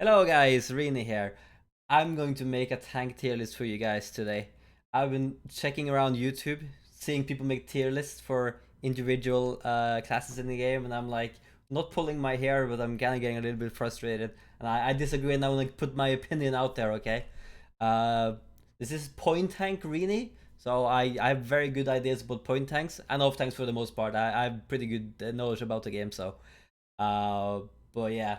Hello guys, Rini here. I'm going to make a tank tier list for you guys today. I've been checking around YouTube, seeing people make tier lists for individual classes in the game, and I'm like, not pulling my hair, but I'm kind of getting a little bit frustrated. And I disagree, and I want to put my opinion out there, okay? Uh, this is point tank Rini, so I have very good ideas about point tanks and off tanks for the most part. I have pretty good knowledge about the game, so. Uh, but yeah.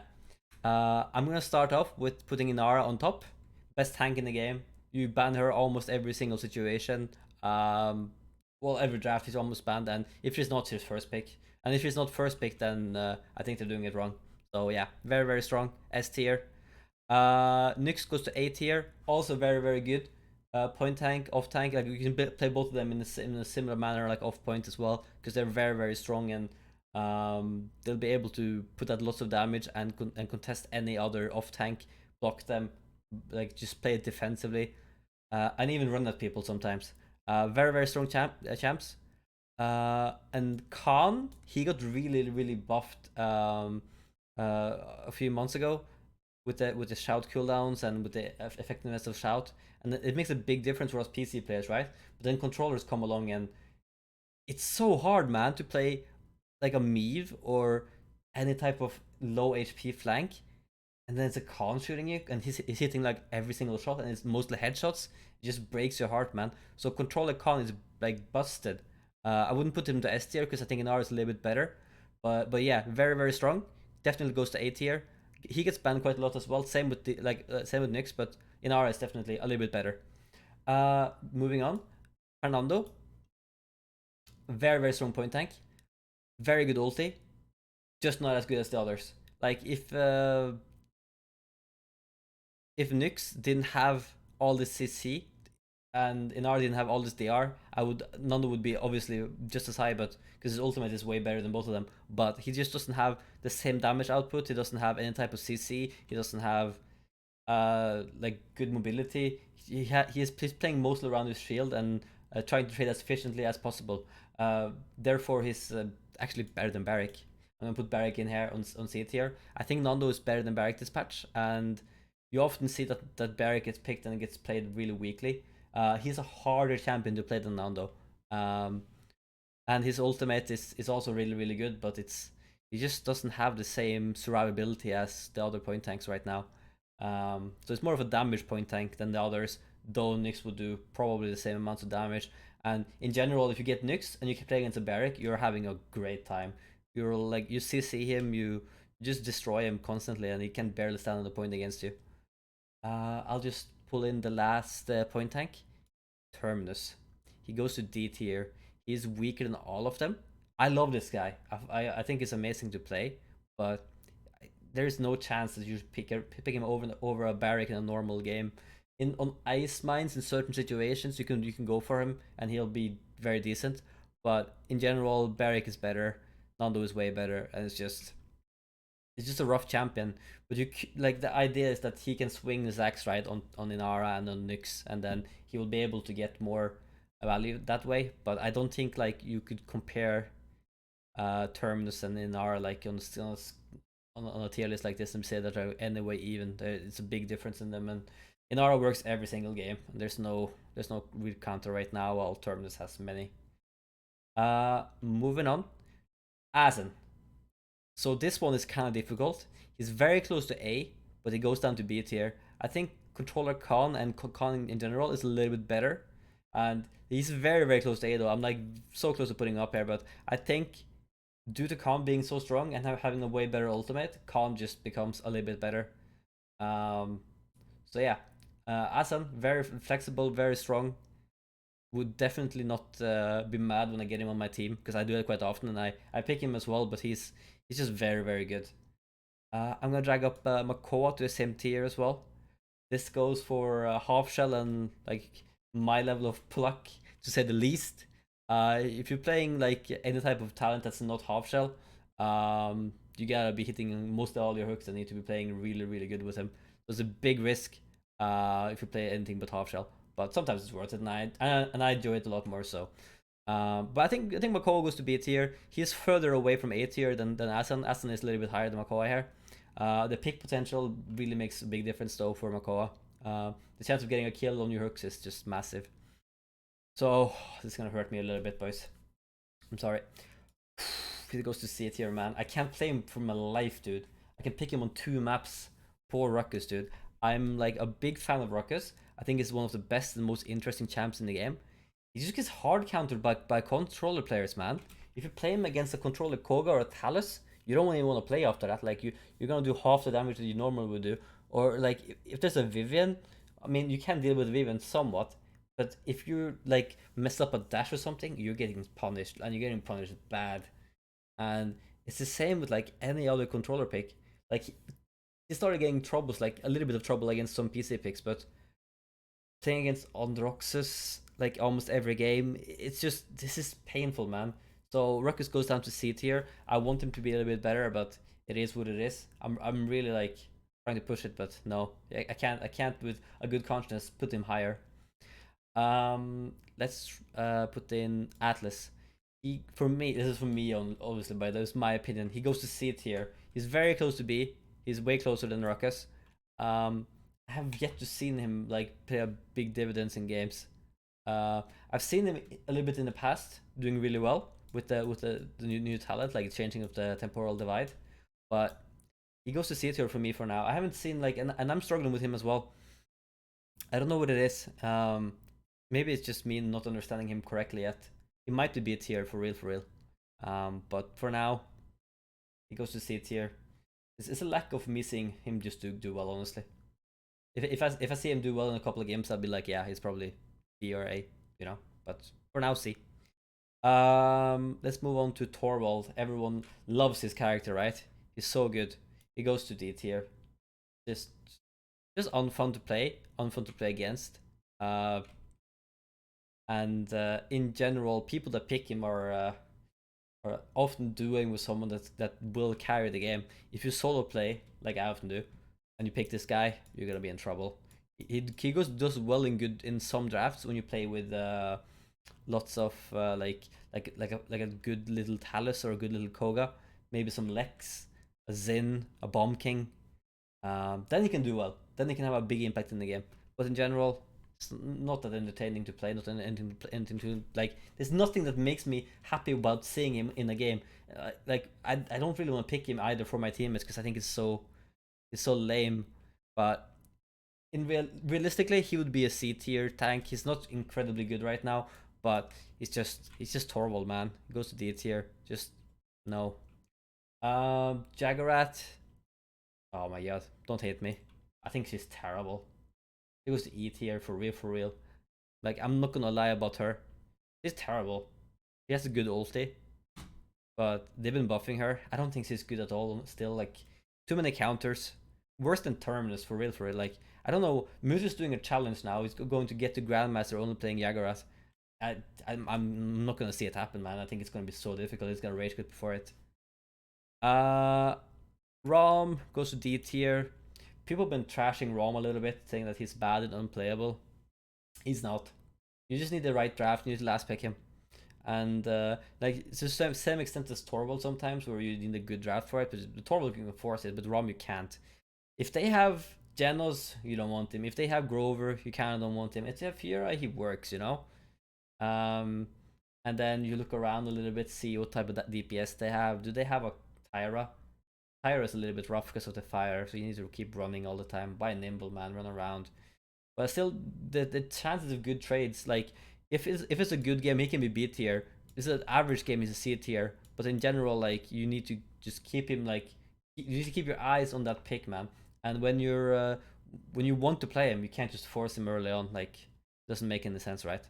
I'm gonna start off with putting Inara on top. Best tank in the game. You ban her almost every single situation. Um, well, every draft is almost banned, and if she's not, she's first pick. And if she's not first pick, then I think they're doing it wrong. So yeah, very very strong. S tier. Nyx goes to A tier. Also very very good. Point tank, off tank. Like you can play both of them in a similar manner, like off point as well, because they're very very strong and they'll be able to put out lots of damage and contest any other off tank, block them, like just play it defensively, and even run at people sometimes. Very very strong champs. And Khan, he got really really buffed a few months ago with the shout cooldowns and with the effectiveness of shout, and it makes a big difference for us PC players, right? But then controllers come along and it's so hard, man, to play like a Meve or any type of low HP flank, and then it's a Khan shooting you, and he's hitting like every single shot, and it's mostly headshots. It just breaks your heart, man. So controller Khan is like busted. I wouldn't put him to S tier because I think Inar is a little bit better, but yeah, very very strong. Definitely goes to A tier. He gets banned quite a lot as well. Same with the same with Nyx, but Inara is definitely a little bit better. Moving on, Fernando, very very strong point tank, very good ulti, just not as good as the others. Like if Nyx didn't have all this CC and Inar didn't have all this DR, I would Nando would be obviously just as high, but because his ultimate is way better than both of them. But he just doesn't have the same damage output. He doesn't have any type of CC. He doesn't have like good mobility. He's playing mostly around his shield and trying to trade as efficiently as possible. Therefore, he's actually better than Barrick. I'm gonna put Barrick in here on C tier. I think Nando is better than Barrick this patch, and you often see that Barrick gets picked and gets played really weakly. He's a harder champion to play than Nando, um, and his ultimate is also really really good, but he just doesn't have the same survivability as the other point tanks right now. So it's more of a damage point tank than the others, though Nyx would do probably the same amount of damage. And in general, if you get Nyx and you can play against a Barrick, you're having a great time. You're like, you CC him, you just destroy him constantly, and he can barely stand on the point against you. I'll just pull in the last point tank, Terminus. He goes to D tier. He's weaker than all of them. I love this guy. I think it's amazing to play, but there is no chance that you pick him over a Barrick in a normal game. In on ice mines in certain situations, you can go for him and he'll be very decent. But in general, Barrick is better. Nando is way better, and it's just a rough champion. But like the idea is that he can swing his axe right on Inara and on Nyx, and then he will be able to get more value that way. But I don't think like you could compare Terminus and Inara like on a tier list like this and say that are anyway even. It's a big difference in them, and Inara works every single game. And there's no real counter right now, while Terminus has many. Moving on, Asen. So this one is kind of difficult. He's very close to A, but he goes down to B tier. I think controller Khan and Khan in general is a little bit better, and he's very very close to A though. I'm like so close to putting him up here, but I think due to Khan being so strong and having a way better ultimate, Khan just becomes a little bit better. Um, so yeah, Asan, very flexible, very strong. Would definitely not be mad when I get him on my team because I do it quite often and I pick him as well. But he's just very very good. I'm gonna drag up Makoa to the same tier as well. This goes for half shell and like my level of pluck to say the least. If you're playing like any type of talent that's not half shell, you gotta be hitting most of all your hooks and need to be playing really really good with him. There's a big risk if you play anything but half shell, but sometimes it's worth it, and I enjoy it a lot more so. But I think Makoa goes to B tier. He's further away from A tier than Asan. Asan is a little bit higher than Makoa here. The pick potential really makes a big difference though for Makoa. The chance of getting a kill on your hooks is just massive. So this is gonna hurt me a little bit, boys. I'm sorry. He goes to C tier, man. I can't play him for my life, dude. I can pick him on 2 maps for Ruckus, dude. I'm like a big fan of Ruckus. I think he's one of the best and most interesting champs in the game. He just gets hard countered by controller players, man. If you play him against a controller Koga or a Talus, you don't even want to play after that. Like you're gonna do half the damage that you normally would do. Or like if there's a Vivian, I mean you can deal with Vivian somewhat, but if you like mess up a dash or something, you're getting punished, and you're getting punished bad. And it's the same with like any other controller pick. Like he started getting troubles, like a little bit of trouble against some PC picks, but playing against Androxus like almost every game, it's just this is painful, man. So Ruckus goes down to C tier. I want him to be a little bit better, but it is what it is. I'm really like trying to push it, but no, I can't with a good conscience put him higher. Let's put in Atlas. He, for me, this is for me obviously, but that's my opinion. He goes to C tier. He's very close to B. He's way closer than Ruckus. I have yet to seen him like pay a big dividends in games. I've seen him a little bit in the past doing really well with the new talent, like changing of the temporal divide. But he goes to C tier for me for now. I haven't seen like, and I'm struggling with him as well. I don't know what it is. Maybe it's just me not understanding him correctly yet. He might be B tier for real, for real. But for now, he goes to C tier. It's a lack of me seeing him just do well, honestly. If I see him do well in a couple of games, I'll be like, yeah, he's probably B or A, you know. But for now, C. Let's move on to Torvald. Everyone loves his character, right? He's so good. He goes to D tier. Just just unfun to play, unfun to play against. And in general, people that pick him are often doing with someone that will carry the game. If you solo play like I often do, and you pick this guy, you're gonna be in trouble. He does well in good in some drafts when you play with lots of like a good little Talus or a good little Koga, maybe some Lex, a Zin, a Bomb King. Then he can do well. Then he can have a big impact in the game. But in general, it's not that entertaining to play. Not anything to like. There's nothing that makes me happy about seeing him in a game. I don't really want to pick him either for my teammates because I think it's so lame. But realistically, he would be a C tier tank. He's not incredibly good right now, but he's just Torvald, man. He goes to D tier. Just no. Jagarat. Oh my god, don't hate me. I think she's terrible. It was E tier for real, for real. Like I'm not gonna lie about her. She's terrible. She has a good ulti, but they've been buffing her. I don't think she's good at all. Still, like too many counters. Worse than Terminus for real, for real. Like I don't know. Moose is doing a challenge now. He's going to get to Grandmaster only playing Jagarat. I'm not gonna see it happen, man. I think it's gonna be so difficult. He's gonna rage quit before it. Uh, Rom goes to D tier. People have been trashing Rom a little bit, saying that he's bad and unplayable. He's not. You just need the right draft. You need to last pick him, and like it's the same extent as Torvald sometimes, where you need a good draft for it. But Torvald can force it, but Rom you can't. If they have Genos, you don't want him. If they have Grover, you kind of don't want him. If they have Fiora, he works, you know. Um, and then you look around a little bit, see what type of DPS they have. Do they have a Tyra? Tyra is a little bit rough because of the fire, so you need to keep running all the time. Buy nimble, man, run around. But still, the chances of good trades, like if it's a good game, he can be B tier. If it's an average game, he's a C tier. But in general, like you need to just keep him like you need to keep your eyes on that pick, man. And when you want to play him, you can't just force him early on. Like it doesn't make any sense, right?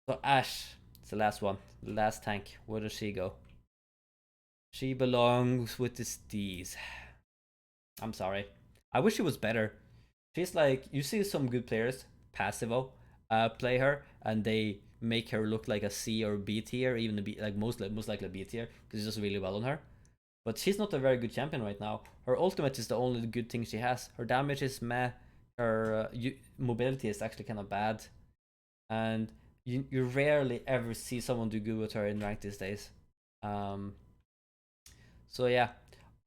So Ash, it's the last one, the last tank. Where does she go? She belongs with the Steez. I'm sorry. I wish she was better. She's like, you see some good players, Passivo, play her, and they make her look like a C or B tier, even a B, like most likely a B tier, because it's just really well on her. But she's not a very good champion right now. Her ultimate is the only good thing she has. Her damage is meh. Her mobility is actually kind of bad, and you rarely ever see someone do good with her in rank these days. So yeah,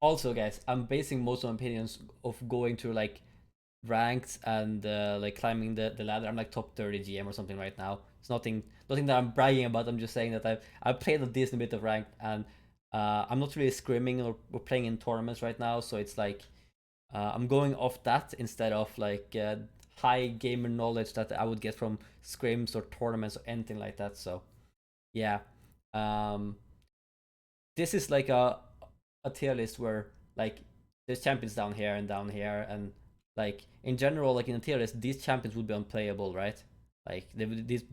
Also, guys, I'm basing most of my opinions of going to like ranked and like climbing the ladder. I'm like top 30 GM or something right now. It's nothing that I'm bragging about. I'm just saying that I've played a decent bit of ranked, and I'm not really scrimming or playing in tournaments right now. So it's like I'm going off that instead of like high gamer knowledge that I would get from scrims or tournaments or anything like that. So yeah, um, this is like a tier list where like there's champions down here, and like in general, like in a tier list, these champions would be unplayable, right? Like these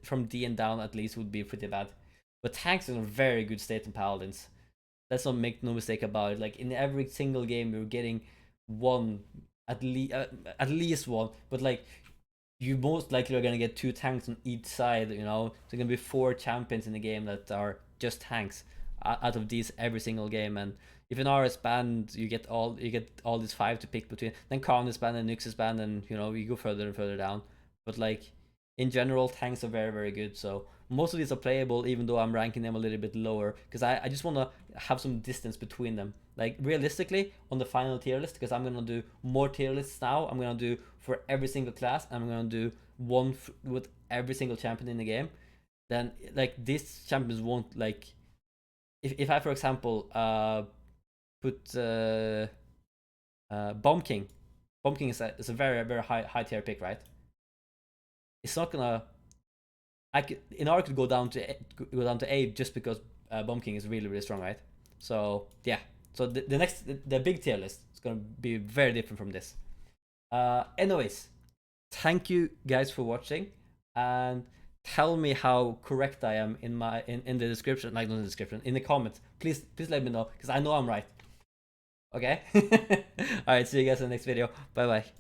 from D and down at least would be pretty bad. But tanks are in a very good state in paladins. Let's not make no mistake about it. Like in every single game, you're getting one at least one, but like you most likely are gonna get two tanks on each side. You know, there's gonna be four champions in the game that are just tanks out of these every single game. And if an R is banned, you get all these five to pick between. Then Khan is banned and Nyx is banned, and you know you go further and further down. But like in general, tanks are very good. So most of these are playable, even though I'm ranking them a little bit lower because I just want to have some distance between them. Like realistically, on the final tier list, because I'm gonna do more tier lists now. I'm gonna do for every single class. I'm gonna do one with every single champion in the game. Then like these champions won't like if I for example put Bomb King. Bomb King is a very high tier pick, right? It's not gonna I could in order could go down to A just because Bomb King is really strong, right? So yeah. So the next the big tier list is gonna be very different from this. Anyways, thank you guys for watching, and tell me how correct I am in the description, like not in the description, in the comments. Please let me know because I know I'm right. Okay. All right. See you guys in the next video. Bye bye.